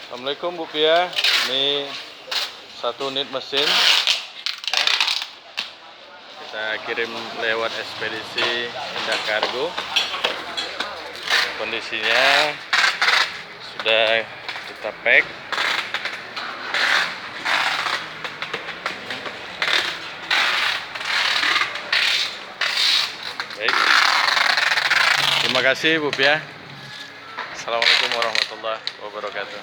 Assalamualaikum Bu Pia, ini satu unit mesin ya. Kita kirim lewat ekspedisi Indah Kargo. Kondisinya sudah kita pack. Baik, terima kasih Bu Pia. Assalamualaikum warahmatullahi wabarakatuh.